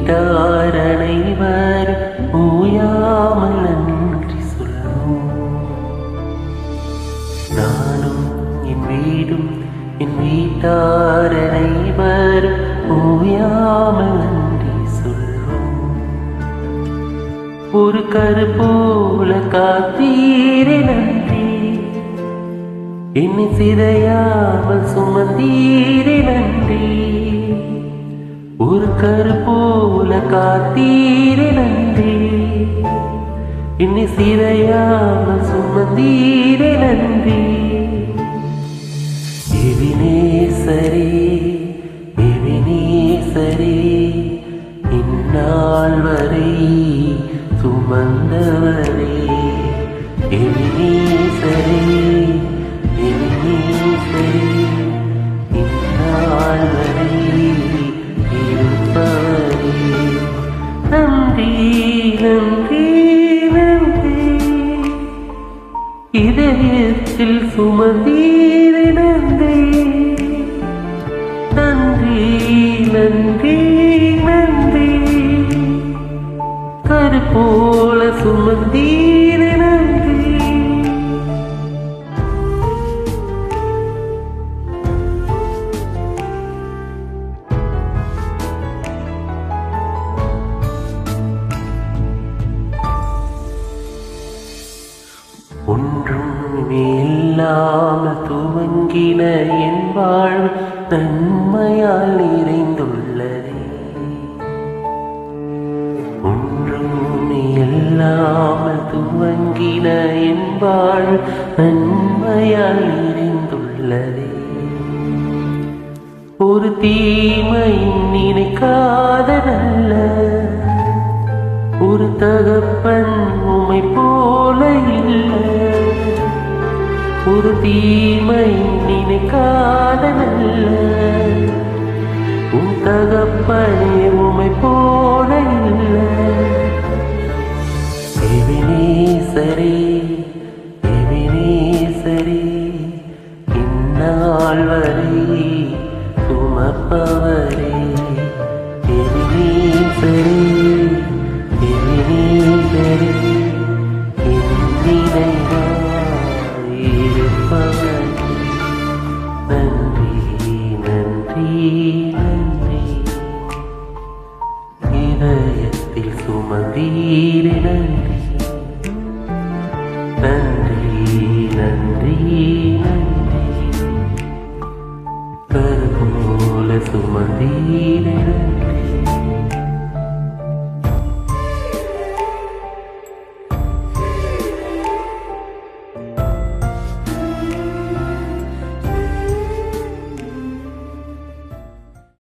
வீட்டார் அனைவர் ஓயாமல் நன்றி சொல்லும். நானும் என் வீடும் என் வீட்டார் அனைவர் ஓயாமல் நன்றி சொல்லும். ஒரு கருப்போல காத்தீரே நன்றி, என்னை சிதையாமல் சுமந்தீரே நன்றி. ஒரு கருப்போல காத்தீரே நன்றி, என்னை சிதையாமல் சுமந்தீரே நன்றி. எபினேசரே எபினேசரே, இந்நாள் வரை சுமந்தவரே. எபினேசரே எபினேசரே, இந்நாள் வரை இருப்பவரே. நன்றி நன்றி நன்றி, இதயத்தில் சுமந்தீரே நன்றி. நன்றி நன்றி நன்றி, கருப்போல சுமந்தீரே நன்றி. ஒன்றும் இல்லாமல் துவங்கின என் வாழ்வு நன்மையால் நிறைந்துள்ளதே. ஒன்றும் இல்லாமல் துவங்கின என் வாழ்வு நன்மையால் நிறைந்துள்ளதே. ஒரு தீமையும் நினைக்காத நல்ல ஒரு தகப்பன் உம்மை போல இல்லை. ஒரு தீமை நினைக்காத நல்ல உன் தகப்பனே உம்மை போல இல்லை. எபினேசரே எபினேசரே, இந்நாள் வரை சுமப்பவரே. எபினேசரே எபினேசரே, என் நினைவாய் இருப்பவரே. நன்றி நன்றி நன்றி, இதயத்தில் சுமந்தீரே நன்றி.